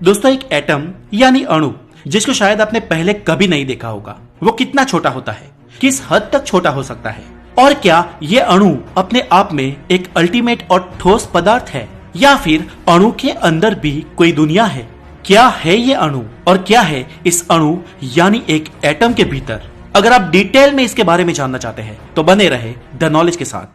दोस्तों एक एटम यानी अणु जिसको शायद आपने पहले कभी नहीं देखा होगा, वो कितना छोटा होता है, किस हद तक छोटा हो सकता है, और क्या ये अणु अपने आप में एक अल्टीमेट और ठोस पदार्थ है या फिर अणु के अंदर भी कोई दुनिया है। क्या है ये अणु और क्या है इस अणु यानी एक एटम के भीतर। अगर आप डिटेल में इसके बारे में जानना चाहते हैं तो बने रहे द नॉलेज के साथ।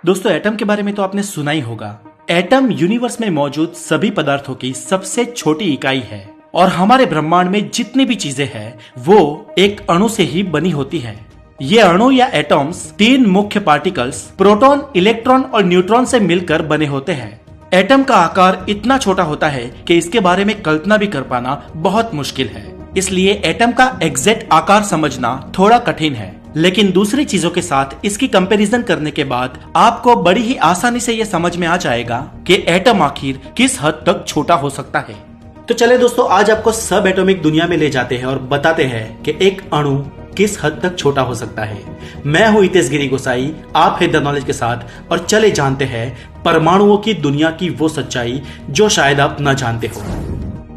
दोस्तों एटम के बारे में तो आपने सुना ही होगा। एटम यूनिवर्स में मौजूद सभी पदार्थों की सबसे छोटी इकाई है और हमारे ब्रह्मांड में जितनी भी चीजें हैं वो एक अणु से ही बनी होती है। ये अणु या एटम्स तीन मुख्य पार्टिकल्स प्रोटॉन, इलेक्ट्रॉन और न्यूट्रॉन से मिलकर बने होते हैं। एटम का आकार इतना छोटा होता है कि इसके बारे में कल्पना भी कर पाना बहुत मुश्किल है, इसलिए एटम का एग्जैक्ट आकार समझना थोड़ा कठिन है। लेकिन दूसरी चीजों के साथ इसकी कंपैरिजन करने के बाद आपको बड़ी ही आसानी से यह समझ में आ जाएगा कि एटम आखिर किस हद तक छोटा हो सकता है। तो चले दोस्तों, आज आपको सब एटॉमिक दुनिया में ले जाते हैं और बताते हैं कि एक अणु किस हद तक छोटा हो सकता है। मैं हूं हितेश गिरी गोसाई, आप है द नॉलेज के साथ, और चले जानते हैं परमाणुओं की दुनिया की वो सच्चाई जो शायद आप न जानते हो।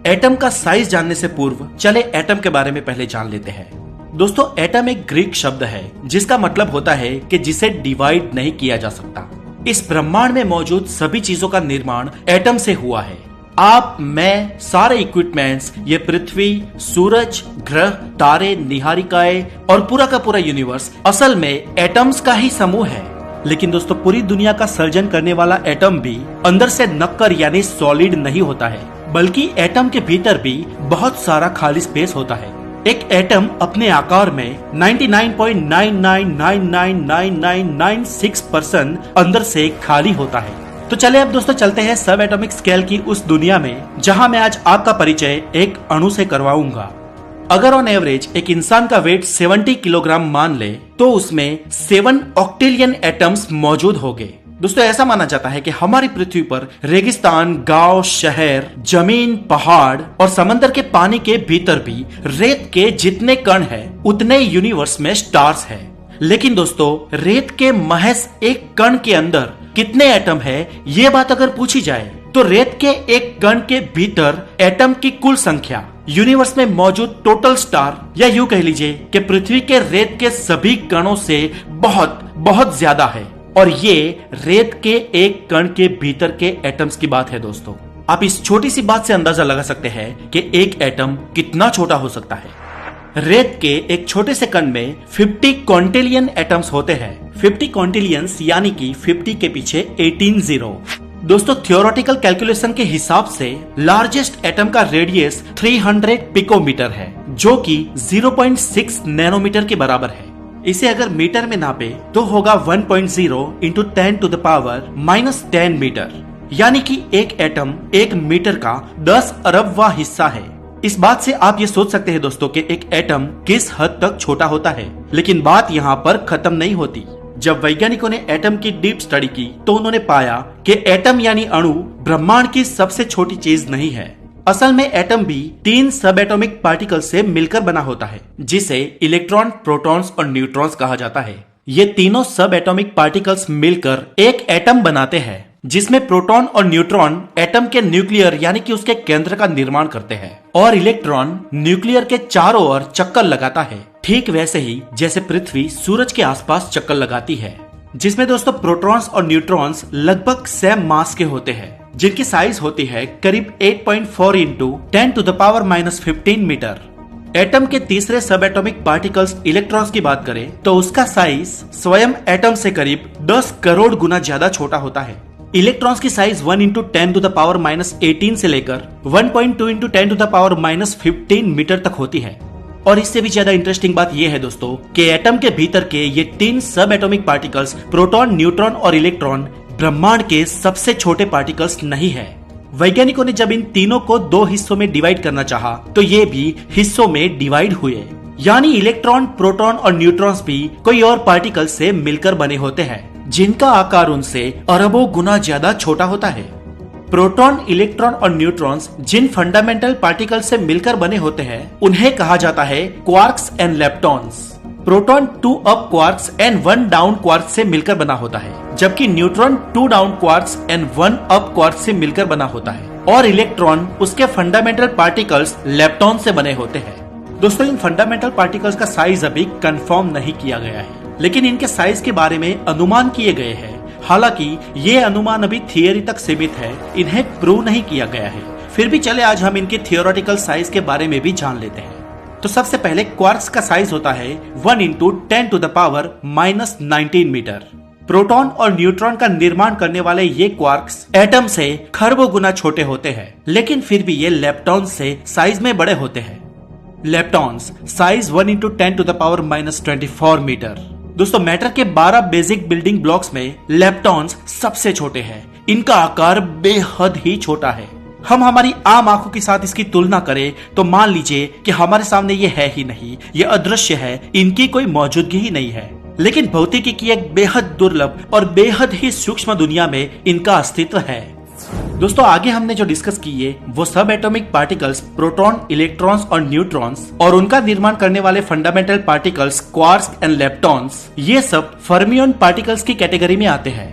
एटम का साइज जानने से पूर्व चले एटम के बारे में पहले जान लेते हैं। दोस्तों एटम एक ग्रीक शब्द है जिसका मतलब होता है कि जिसे डिवाइड नहीं किया जा सकता। इस ब्रह्मांड में मौजूद सभी चीजों का निर्माण एटम से हुआ है। आप, मैं, सारे इक्विपमेंट्स, ये पृथ्वी, सूरज, ग्रह, तारे, निहारिकाएं और पूरा का पूरा यूनिवर्स असल में एटम्स का ही समूह है। लेकिन दोस्तों पूरी दुनिया का सर्जन करने वाला एटम भी अंदर से नक्कर यानी सॉलिड नहीं होता है, बल्कि एटम के भीतर भी बहुत सारा खाली स्पेस होता है। एक एटम अपने आकार में 99.99999996% अंदर से खाली होता है। तो चले अब दोस्तों चलते हैं सब एटॉमिक स्केल की उस दुनिया में जहां मैं आज आपका परिचय एक अणु से करवाऊंगा। अगर ऑन एवरेज एक इंसान का वेट 70 किलोग्राम मान ले तो उसमें 7 ऑक्टेलियन एटम्स मौजूद होंगे। दोस्तों ऐसा माना जाता है कि हमारी पृथ्वी पर रेगिस्तान, गांव, शहर, जमीन, पहाड़ और समंदर के पानी के भीतर भी रेत के जितने कण हैं, उतने यूनिवर्स में स्टार्स हैं। लेकिन दोस्तों रेत के महज एक कण के अंदर कितने एटम है, ये बात अगर पूछी जाए तो रेत के एक कण के भीतर एटम की कुल संख्या यूनिवर्स में मौजूद टोटल स्टार या यूं कह लीजिए कि पृथ्वी के रेत के सभी कणों से बहुत बहुत ज्यादा है। और ये रेत के एक कण के भीतर के एटम्स की बात है। दोस्तों आप इस छोटी सी बात से अंदाजा लगा सकते हैं कि एक एटम कितना छोटा हो सकता है। रेत के एक छोटे से कण में 50 क्वांटिलियन एटम्स होते हैं। 50 क्वांटिलियंस यानी कि 50 के पीछे 18 जीरो। दोस्तों थियोरेटिकल कैलकुलेशन के हिसाब से लार्जेस्ट एटम का रेडियस 300 पिकोमीटर है, जो कि 0.6 नैनोमीटर के बराबर है। इसे अगर मीटर में नापे तो होगा 1.0 into 10 to the power -10 metre, यानी कि एक एटम एक मीटर का 10 अरबवां हिस्सा है। इस बात से आप ये सोच सकते हैं दोस्तों कि एक एटम किस हद तक छोटा होता है। लेकिन बात यहाँ पर खत्म नहीं होती। जब वैज्ञानिकों ने एटम की डीप स्टडी की तो उन्होंने पाया कि एटम यानी अणु ब्रह्मांड की सबसे छोटी चीज नहीं है। असल में एटम भी 3 सब एटॉमिक पार्टिकल से मिलकर बना होता है, जिसे इलेक्ट्रॉन, प्रोटॉन्स और न्यूट्रॉन्स कहा जाता है। ये तीनों सब एटॉमिक पार्टिकल्स मिलकर एक एटम बनाते हैं, जिसमें प्रोटॉन और न्यूट्रॉन एटम के न्यूक्लियर यानी कि उसके केंद्र का निर्माण करते हैं और इलेक्ट्रॉन न्यूक्लियर के चारों ओर चक्कर लगाता है। ठीक वैसे ही जैसे पृथ्वी सूरज के आसपास चक्कर लगाती है, जिसमें दोस्तों प्रोटॉन्स और न्यूट्रॉन्स लगभग सेम मास के होते हैं। जिनकी साइज होती है करीब 8.4 इंटू 10⁻⁻15 मीटर। एटम के तीसरे सब एटॉमिक पार्टिकल्स इलेक्ट्रॉन्स की बात करें तो उसका साइज स्वयं एटम से करीब 10 करोड़ गुना ज्यादा छोटा होता है। इलेक्ट्रॉन्स की साइज 1 इंटू 10⁻18 से लेकर 1.2 इंटू 10⁻15 मीटर तक होती है। और इससे भी ज्यादा इंटरेस्टिंग बात यह है दोस्तों कि एटम के भीतर के ये 3 सब एटॉमिक पार्टिकल्स प्रोटॉन, न्यूट्रॉन और इलेक्ट्रॉन ब्रह्मांड के सबसे छोटे पार्टिकल्स नहीं है। वैज्ञानिकों ने जब इन तीनों को 2 हिस्सों में डिवाइड करना चाहा तो ये भी हिस्सों में डिवाइड हुए, यानी इलेक्ट्रॉन, प्रोटॉन और न्यूट्रॉन्स भी कोई और पार्टिकल से मिलकर बने होते हैं जिनका आकार उनसे अरबों गुना ज्यादा छोटा होता है। प्रोटॉन, इलेक्ट्रॉन और न्यूट्रॉन्स जिन फंडामेंटल पार्टिकल से मिलकर बने होते हैं उन्हें कहा जाता है quarks and leptons. Proton 2 up quarks and 1 down quarks से मिलकर बना होता है, जबकि neutron 2 down quarks and 1 up quarks से मिलकर बना होता है, और इलेक्ट्रॉन उसके फंडामेंटल पार्टिकल्स लेप्टॉन से बने होते हैं। दोस्तों, इन फंडामेंटल पार्टिकल्स का साइज अभी कंफर्म नहीं किया गया है, लेकिन इनके साइज के बारे में अनुमान किए गए हैं। हालांकि ये अनुमान अभी थियरी तक सीमित है, इन्हें प्रूव नहीं किया गया है। फिर भी चले आज हम इनके थियोरेटिकल साइज के बारे में भी जान लेते हैं। तो सबसे पहले क्वार्क्स का साइज होता है 1 इंटू 10⁻⁻19 मीटर। प्रोटॉन और न्यूट्रॉन का निर्माण करने वाले ये क्वार्क्स एटम से खरबों गुना छोटे होते हैं, लेकिन फिर भी ये लेप्टॉन से साइज में बड़े होते हैं। Leptons size 1 into 10⁻24 metre. दोस्तों, मैटर के 12 बेसिक बिल्डिंग ब्लॉक्स में लेप्टॉन्स सबसे छोटे हैं। इनका आकार बेहद ही छोटा है। हम हमारी आम आंखों के साथ इसकी तुलना करें तो मान लीजिए कि हमारे सामने ये है ही नहीं, ये अदृश्य है, इनकी कोई मौजूदगी ही नहीं है। लेकिन भौतिकी की एक बेहद दुर्लभ और बेहद ही सूक्ष्म दुनिया में इनका अस्तित्व है। दोस्तों, आगे हमने जो डिस्कस किए वो सब एटॉमिक पार्टिकल्स प्रोटॉन, इलेक्ट्रॉन्स और न्यूट्रॉन्स और उनका निर्माण करने वाले fundamental particles quarks and leptons, ये सब फर्मियन पार्टिकल्स की कैटेगरी में आते हैं।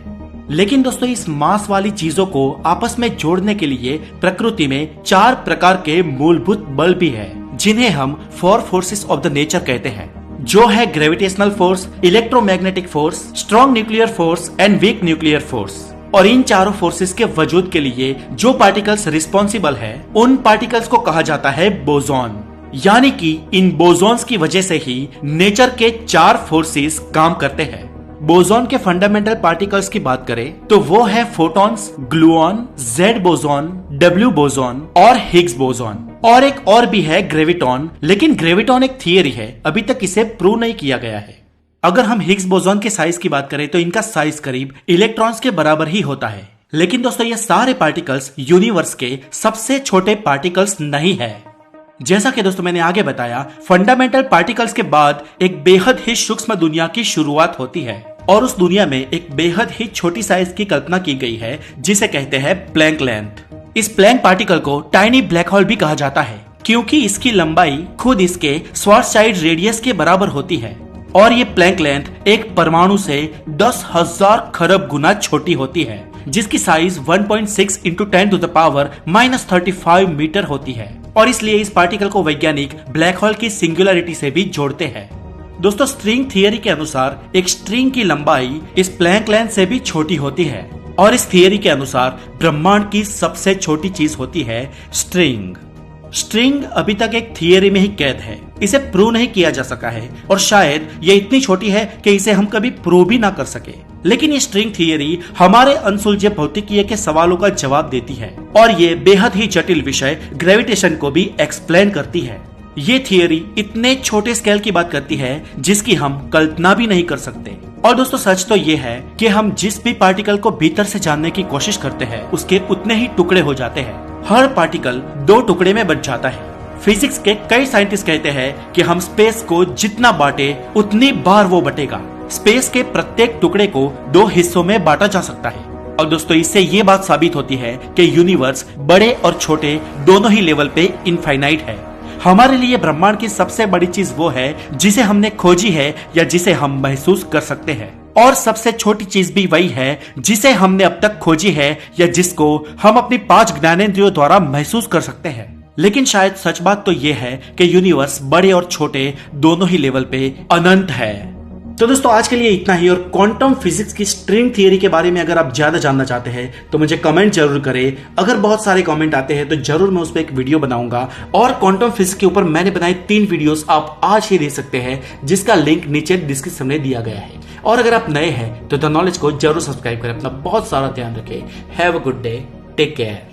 लेकिन दोस्तों, इस मास वाली चीजों को आपस में जोड़ने के लिए प्रकृति में 4 प्रकार के मूलभूत बल भी है, जिन्हें हम 4 फोर्सेस ऑफ द नेचर कहते हैं, जो है gravitational force, electromagnetic force, strong nuclear force and weak nuclear force. और इन चारों फोर्सेस के वजूद के लिए जो पार्टिकल्स रिस्पॉन्सिबल है, उन पार्टिकल्स को कहा जाता है बोसॉन। यानी कि इन बोसॉन्स की वजह से ही नेचर के 4 फोर्सेस काम करते हैं। बोसॉन के फंडामेंटल पार्टिकल्स की बात करें तो वो है photons, gluon, Z boson, W boson और हिग्स बोसॉन। और एक और भी है ग्रेविटॉन, लेकिन ग्रेविटॉन एक थियरी है, अभी तक इसे प्रूव नहीं किया गया है। अगर हम हिग्स बोसॉन के साइज की बात करें तो इनका साइज करीब इलेक्ट्रॉन्स के बराबर ही होता है। लेकिन दोस्तों, ये सारे पार्टिकल्स यूनिवर्स के सबसे छोटे पार्टिकल्स नहीं है। जैसा कि दोस्तों मैंने आगे बताया, फंडामेंटल पार्टिकल्स के बाद एक बेहद ही सूक्ष्म दुनिया की शुरुआत होती है, और उस दुनिया में एक बेहद ही छोटी साइज की कल्पना की गई है, जिसे कहते हैं प्लैंक लेंथ। इस प्लैंक पार्टिकल को टाइनी ब्लैक होल भी कहा जाता है, क्योंकि इसकी लंबाई खुद इसके श्वार्ज़चाइल्ड रेडियस के बराबर होती है, और ये प्लैंक लेंथ एक परमाणु से 10,000 खरब गुना छोटी होती है, जिसकी साइज 1.6 इंटू 10⁻⁻35 मीटर होती है। और इसलिए इस पार्टिकल को वैज्ञानिक ब्लैक होल की सिंगुलरिटी से भी जोड़ते हैं। दोस्तों, स्ट्रिंग थियरी के अनुसार एक स्ट्रिंग की लंबाई इस प्लैंक लेंथ से भी छोटी होती है, और इस थियरी के अनुसार ब्रह्मांड की सबसे छोटी चीज होती है स्ट्रिंग। स्ट्रिंग अभी तक एक थियरी में ही कैद है, इसे प्रूव नहीं किया जा सका है, और शायद ये इतनी छोटी है कि इसे हम कभी प्रूव भी ना कर सके। लेकिन ये स्ट्रिंग थियरी हमारे अनसुलझे भौतिकीय के सवालों का जवाब देती है, और ये बेहद ही जटिल विषय ग्रेविटेशन को भी एक्सप्लेन करती है। ये थियरी इतने छोटे स्केल की बात करती है जिसकी हम कल्पना भी नहीं कर सकते। और दोस्तों, सच तो ये है कि हम जिस भी पार्टिकल को भीतर से जानने की कोशिश करते हैं, उसके उतने ही टुकड़े हो जाते हैं। हर पार्टिकल 2 टुकड़े में बंट जाता है। फिजिक्स के कई साइंटिस्ट कहते हैं कि हम स्पेस को जितना बांटे उतनी बार वो बटेगा। स्पेस के प्रत्येक टुकड़े को 2 हिस्सों में बांटा जा सकता है। और दोस्तों, इससे ये बात साबित होती है कि यूनिवर्स बड़े और छोटे दोनों ही लेवल पे इनफाइनाइट है। हमारे लिए ब्रह्मांड की सबसे बड़ी चीज वो है जिसे हमने खोजी है या जिसे हम महसूस कर सकते हैं, और सबसे छोटी चीज भी वही है जिसे हमने अब तक खोजी है या जिसको हम अपनी 5 ज्ञानेंद्रियों द्वारा महसूस कर सकते हैं। लेकिन शायद सच बात तो ये है कि यूनिवर्स बड़े और छोटे दोनों ही लेवल पे अनंत है। तो दोस्तों आज के लिए इतना ही। और क्वांटम फिजिक्स की स्ट्रिंग थियरी के बारे में अगर आप ज्यादा जानना चाहते हैं तो मुझे कमेंट जरूर करें। अगर बहुत सारे कमेंट आते हैं तो जरूर मैं उस पर एक वीडियो बनाऊंगा। और क्वांटम फिजिक्स के ऊपर मैंने बनाए 3 वीडियोस आप आज ही देख सकते हैं, जिसका लिंक नीचे डिस्क्रिप्शन में दिया गया है। और अगर आप नए हैं तो द नॉलेज को जरूर सब्सक्राइब करें। अपना बहुत सारा ध्यान रखें। Have a good day, take care.